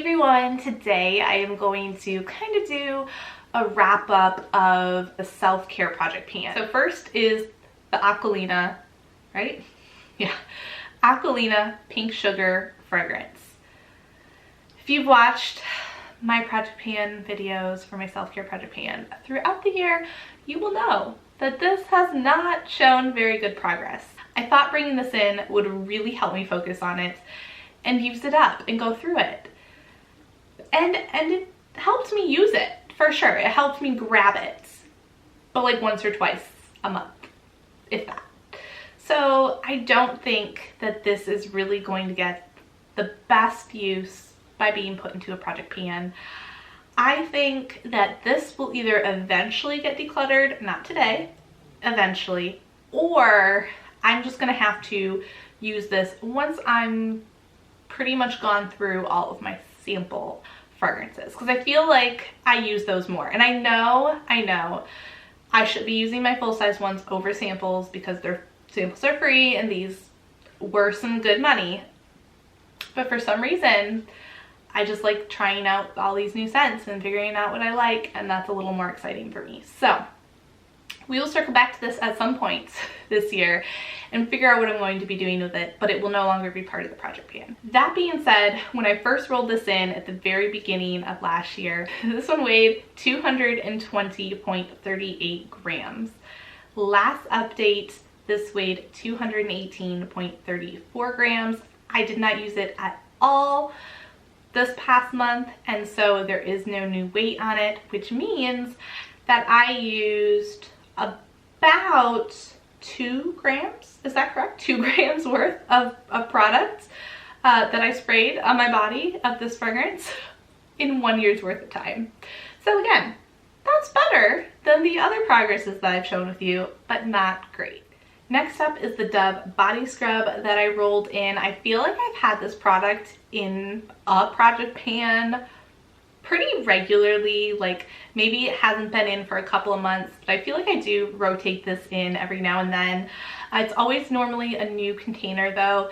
everyone, today I am going to kind of do a wrap up of the self-care project pan. So first is the Aqualina, right? Yeah, Aqualina Pink Sugar Fragrance. If you've watched my project pan videos for my self-care project pan throughout the year, you will know that this has not shown very good progress. I thought bringing this in would really help me focus on it and use it up and go through it. And it helped me use it, for sure. It helped me grab it, but like once or twice a month, if that. So I don't think that this is really going to get the best use by being put into a project pan. I think that this will either eventually get decluttered, not today, eventually, or I'm just gonna have to use this once I'm pretty much gone through all of my sample fragrances, because I feel like I use those more. And I know I should be using my full-size ones over samples because their samples are free and these were some good money. But for some reason, I just like trying out all these new scents and figuring out what I like, and that's a little more exciting for me. So we will circle back to this at some point this year and figure out what I'm going to be doing with it, but it will no longer be part of the project pan. That being said, when I first rolled this in at the very beginning of last year, this one weighed 220.38 grams. Last update, this weighed 218.34 grams. I did not use it at all this past month, and so there is no new weight on it, which means that I used about 2 grams, is that correct? 2 grams worth of product that I sprayed on my body of this fragrance in 1 year's worth of time. So again, that's better than the other progresses that I've shown with you, but not great. Next up is the Dove body scrub that I rolled in. I feel like I've had this product in a project pan pretty regularly, like maybe it hasn't been in for a couple of months, but I feel like I do rotate this in every now and then. It's always normally a new container though.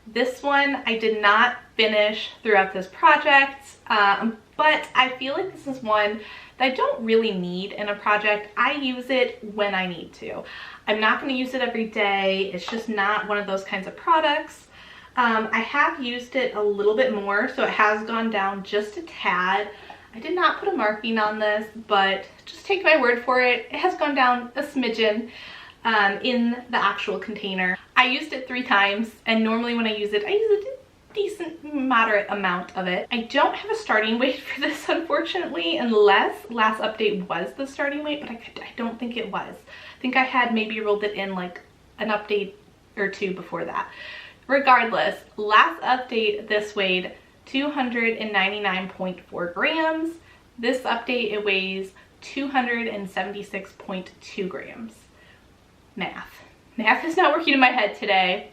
This one I did not finish throughout this project, but I feel like this is one that I don't really need in a project. I use it when I need to. I'm not going to use it every day. It's just not one of those kinds of products. I have used it a little bit more, so it has gone down just a tad. I did not put a marking on this, but just take my word for it. It has gone down a smidgen in the actual container. I used it 3 times, and normally when I use it a decent, moderate amount of it. I don't have a starting weight for this, unfortunately, unless last update was the starting weight, but I don't think it was. I think I had maybe rolled it in like an update or 2 before that. Regardless, last update this weighed 299.4 grams. This update it weighs 276.2 grams. Math is not working in my head today.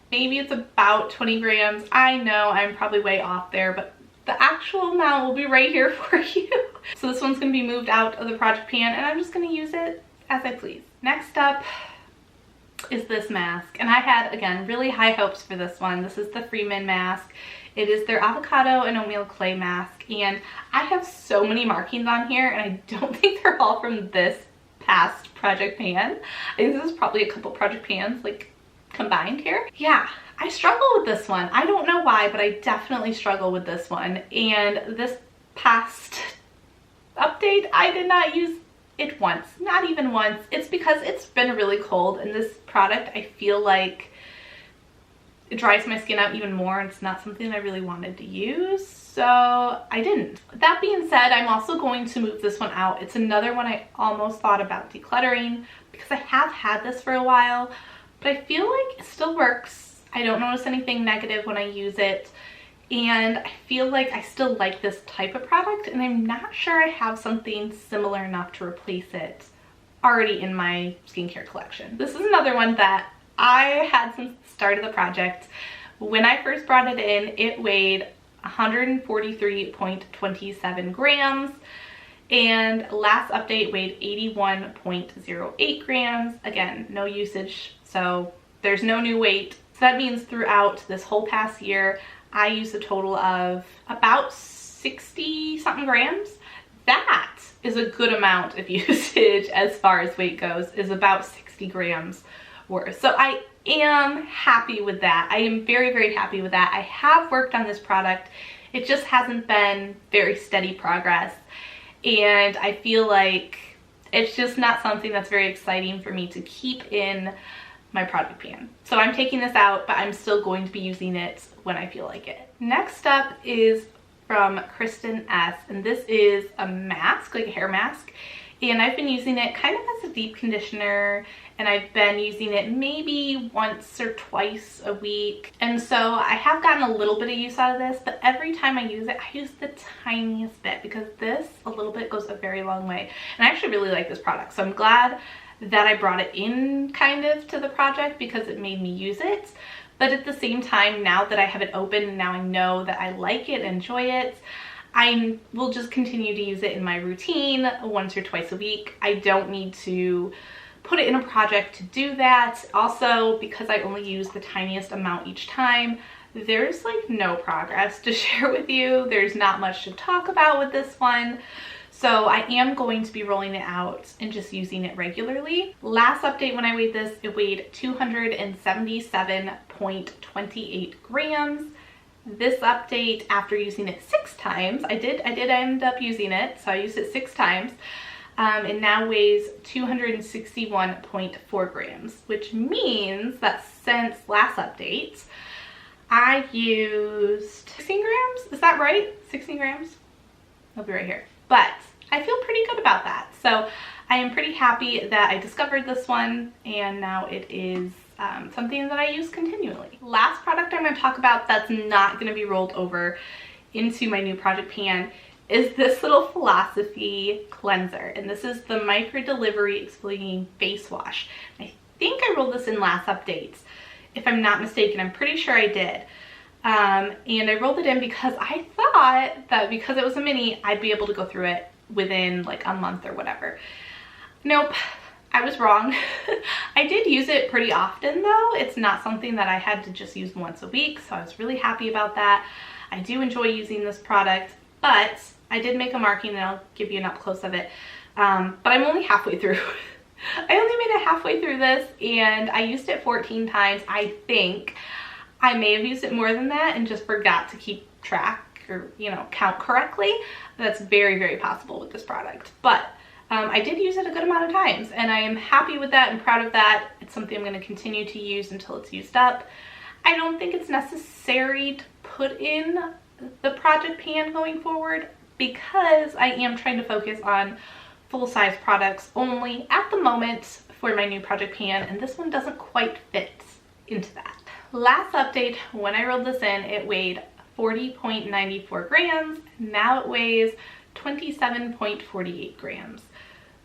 Maybe it's about 20 grams. I know I'm probably way off there, but the actual amount will be right here for you. So this one's gonna be moved out of the project pan, and I'm just gonna use it as I please. Next up is this mask, and I had, again, really high hopes for this one. This is the Freeman mask. It is their avocado and oatmeal clay mask, and I have so many markings on here, and I don't think they're all from this past project pan. I think this is probably a couple project pans like combined here. Yeah, I struggle with this one. I don't know why, but I definitely struggle with this one. And this past update, I did not use it once, not even once. It's because it's been really cold, and this product I feel like it dries my skin out even more, and it's not something I really wanted to use, so I didn't. That being said, I'm also going to move this one out. It's another one I almost thought about decluttering because I have had this for a while, but I feel like it still works. I don't notice anything negative when I use it, and I feel like I still like this type of product, and I'm not sure I have something similar enough to replace it already in my skincare collection. This is another one that I had since the start of the project. When I first brought it in, it weighed 143.27 grams, and last update weighed 81.08 grams. Again, no usage, so there's no new weight. So that means throughout this whole past year, I use a total of about 60 something grams. That is a good amount of usage as far as weight goes, is about 60 grams worth. So I am happy with that. I am very, very happy with that. I have worked on this product. It just hasn't been very steady progress. And I feel like it's just not something that's very exciting for me to keep in my project pan. So I'm taking this out, but I'm still going to be using it when I feel like it. Next up is from Kristin S, and this is a mask, like a hair mask, and I've been using it kind of as a deep conditioner, and I've been using it maybe once or twice a week, and so I have gotten a little bit of use out of this, but every time I use it, I use the tiniest bit, because this a little bit goes a very long way, and I actually really like this product, so I'm glad that I brought it in kind of to the project because it made me use it. But at the same time, now that I have it open and now I know that I like it, enjoy it, I will just continue to use it in my routine once or twice a week. I don't need to put it in a project to do that. Also, because I only use the tiniest amount each time, there's like no progress to share with you. There's not much to talk about with this one. So I am going to be rolling it out and just using it regularly. Last update when I weighed this, it weighed 277.28 grams. This update, after using it 6 times, I did end up using it, so I used it 6 times. It now weighs 261.4 grams, which means that since last update, I used 16 grams. Is that right? 16 grams? I'll be right here. But I feel pretty good about that. So I am pretty happy that I discovered this one, and now it is something that I use continually. Last product I'm going to talk about that's not going to be rolled over into my new project pan is this little Philosophy cleanser, and this is the Microdelivery Exfoliating Face Wash. I think I rolled this in last updates, if I'm not mistaken. I'm pretty sure I did. And I rolled it in because I thought that because it was a mini, I'd be able to go through it within like a month or whatever. Nope, I was wrong. I did use it pretty often though. It's not something that I had to just use once a week, so I was really happy about that. I do enjoy using this product, but I did make a marking and I'll give you an up close of it. But I'm only halfway through. I only made it halfway through this, and I used it 14 times, I think. I may have used it more than that and just forgot to keep track or, you know, count correctly. That's very, very possible with this product. But I did use it a good amount of times, and I am happy with that and proud of that. It's something I'm going to continue to use until it's used up. I don't think it's necessary to put in the project pan going forward because I am trying to focus on full-size products only at the moment for my new project pan, and this one doesn't quite fit into that. Last update, when I rolled this in, it weighed 40.94 grams. Now it weighs 27.48 grams,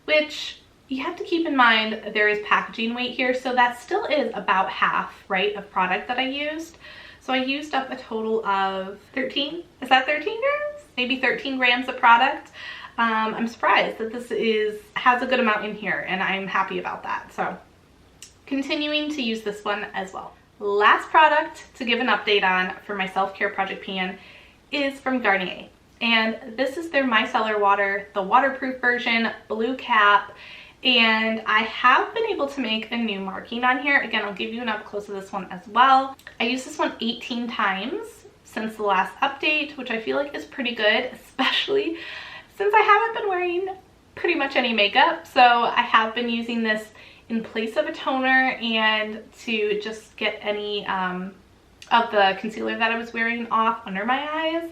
which you have to keep in mind there is packaging weight here, so that still is about half, right, of product that I used. So I used up a total of 13, is that 13 grams? Maybe 13 grams of product. I'm surprised that this has a good amount in here, and I'm happy about that. So continuing to use this one as well. Last product to give an update on for my self-care project pan is from Garnier, and this is their micellar water, the waterproof version, blue cap, and I have been able to make a new marking on here. Again, I'll give you an up close of this one as well. I used this one 18 times since the last update, which I feel like is pretty good, especially since I haven't been wearing pretty much any makeup. So I have been using this in place of a toner and to just get any of the concealer that I was wearing off under my eyes.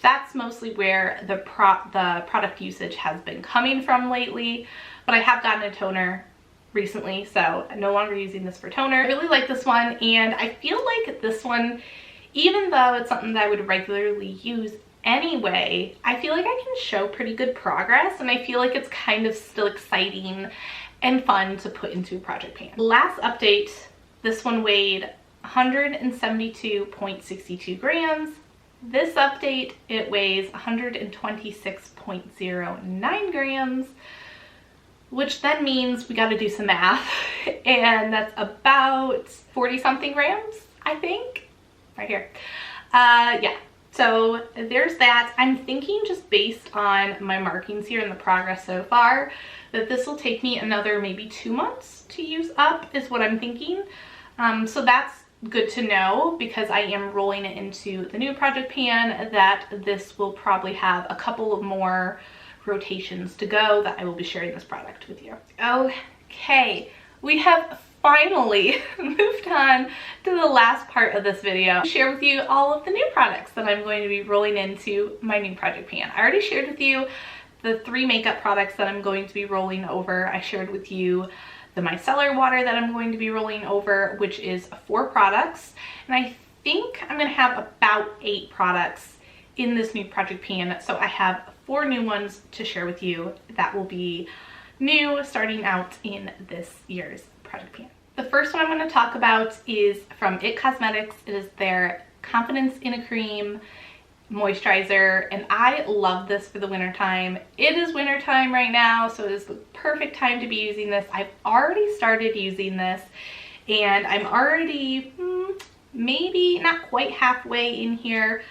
That's mostly where the product usage has been coming from lately, but I have gotten a toner recently, so I'm no longer using this for toner. I really like this one, and I feel like this one, even though it's something that I would regularly use anyway, I feel like I can show pretty good progress, and I feel like it's kind of still exciting and fun to put into a project pan. Last update, this one weighed 172.62 grams. This update, it weighs 126.09 grams, which then means we got to do some math, and that's about 40 something grams, I think, right here. Yeah, so there's that. I'm thinking, just based on my markings here and the progress so far, that this will take me another maybe 2 months to use up, is what I'm thinking. So that's good to know, because I am rolling it into the new project pan, that this will probably have a couple of more rotations to go that I will be sharing this product with you. Okay, we have finally moved on to the last part of this video, to share with you all of the new products that I'm going to be rolling into my new project pan. I already shared with you the 3 makeup products that I'm going to be rolling over. I shared with you the micellar water that I'm going to be rolling over, which is 4 products. And I think I'm gonna have about 8 products in this new project pan. So I have 4 new ones to share with you that will be new starting out in this year's project pan. The first one I'm going to talk about is from IT Cosmetics. It is their Confidence in a Cream moisturizer, and I love this for the winter time. It is winter time right now, so it is the perfect time to be using this. I've already started using this, and I'm already maybe not quite halfway in here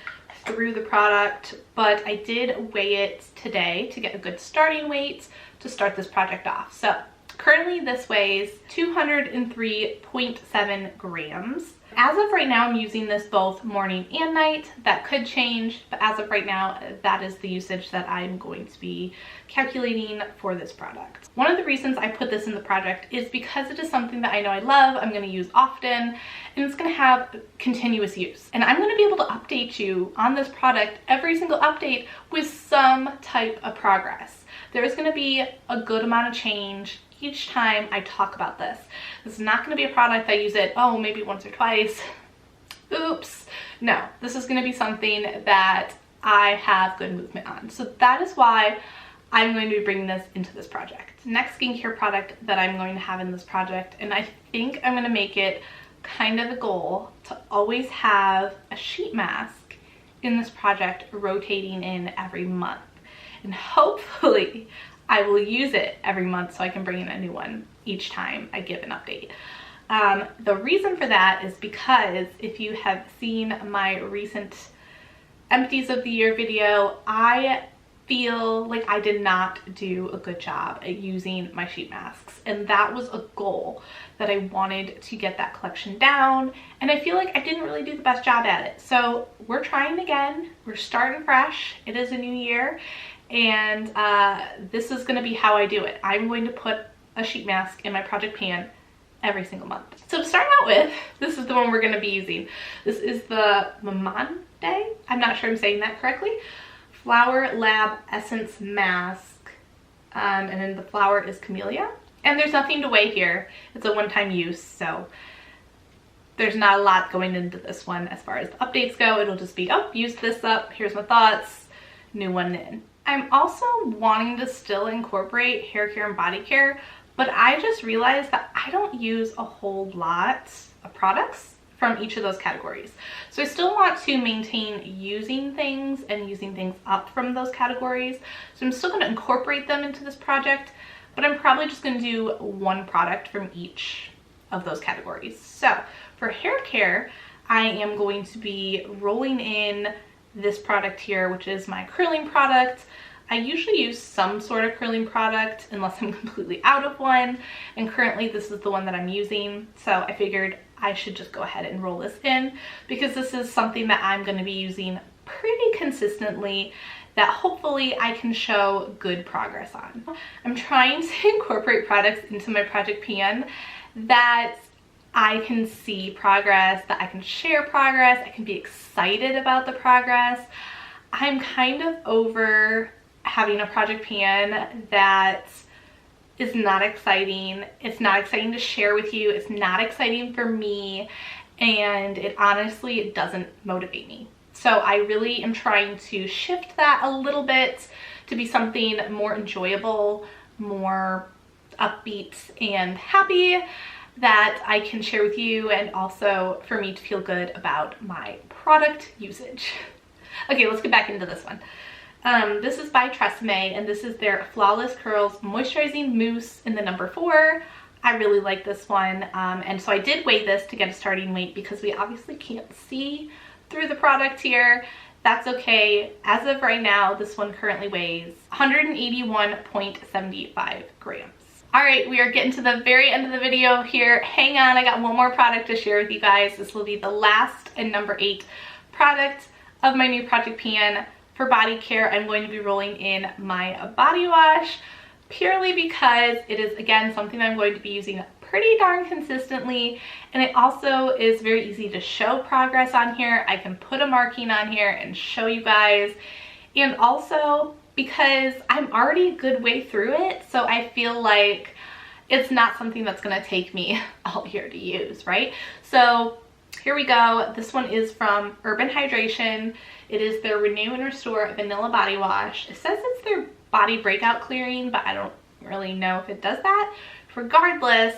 through the product, but I did weigh it today to get a good starting weight to start this project off. So currently this weighs 203.7 grams. As of right now, I'm using this both morning and night. That could change, but as of right now, that is the usage that I'm going to be calculating for this product. One of the reasons I put this in the project is because it is something that I know I love, I'm going to use often, and it's going to have continuous use. And I'm going to be able to update you on this product every single update with some type of progress. There is going to be a good amount of change each time I talk about this. This is not going to be a product I use it, oh, maybe once or twice. Oops. No, this is going to be something that I have good movement on. So that is why I'm going to be bringing this into this project. Next skincare product that I'm going to have in this project, and I think I'm going to make it kind of a goal to always have a sheet mask in this project rotating in every month. And hopefully I will use it every month so I can bring in a new one each time I give an update. The reason for that is because if you have seen my recent empties of the year video, I feel like I did not do a good job at using my sheet masks, and that was a goal that I wanted to get that collection down, and I feel like I didn't really do the best job at it. So we're trying again, we're starting fresh, it is a new year, and this is going to be how I do it. I'm going to put a sheet mask in my project pan every single month. So to start out with, this is the one we're going to be using. This is the Mamande, I'm not sure I'm saying that correctly, Flower Lab Essence Mask, and then the flower is Camellia. And there's nothing to weigh here. It's a one-time use, so there's not a lot going into this one as far as the updates go. It'll just be, oh, use this up, here's my thoughts, new one in. I'm also wanting to still incorporate hair care and body care, but I just realized that I don't use a whole lot of products from each of those categories. So I still want to maintain using things and using things up from those categories. So I'm still going to incorporate them into this project, but I'm probably just going to do one product from each of those categories. So for hair care, I am going to be rolling in this product here, which is my curling product. I usually use some sort of curling product unless I'm completely out of one, and currently this is the one that I'm using, so I figured I should just go ahead and roll this in because this is something that I'm going to be using pretty consistently that hopefully I can show good progress on. I'm trying to incorporate products into my project pan that I can see progress, that I can share progress, I can be excited about the progress. I'm kind of over having a project pan that is not exciting. It's not exciting to share with you. It's not exciting for me, and it honestly doesn't motivate me. So I really am trying to shift that a little bit to be something more enjoyable, more upbeat and happy that I can share with you, and also for me to feel good about my product usage. Okay, let's get back into this one. This is by Tresemme, and this is their Flawless Curls Moisturizing Mousse in the number 4. I really like this one, and so I did weigh this to get a starting weight because we obviously can't see through the product here. That's okay. As of right now, this one currently weighs 181.75 grams. All right, we are getting to the very end of the video here. Hang on, I got one more product to share with you guys. This will be the last and number 8 product of my new project pan for body care. I'm going to be rolling in my body wash purely because it is, again, something I'm going to be using pretty darn consistently, and it also is very easy to show progress on here. I can put a marking on here and show you guys, and also because I'm already a good way through it, so I feel like it's not something that's going to take me all year to use, right? So here we go. This one is from Urban Hydration. It is their Renew and Restore Vanilla Body Wash. It says it's their body breakout clearing, but I don't really know if it does that. Regardless,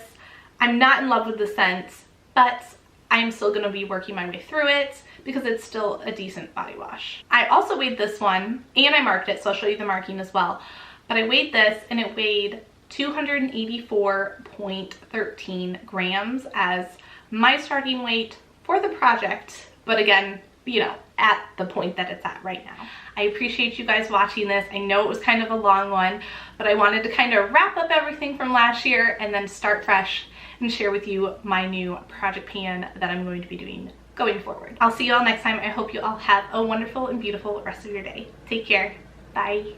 I'm not in love with the scent, but I'm still going to be working my way through it because it's still a decent body wash. I also weighed this one, and I marked it, so I'll show you the marking as well. But I weighed this, and it weighed 284.13 grams as my starting weight for the project. But again, you know, at the point that it's at right now. I appreciate you guys watching this. I know it was kind of a long one, but I wanted to kind of wrap up everything from last year and then start fresh and share with you my new project pan that I'm going to be doing going forward. I'll see you all next time. I hope you all have a wonderful and beautiful rest of your day. Take care. Bye.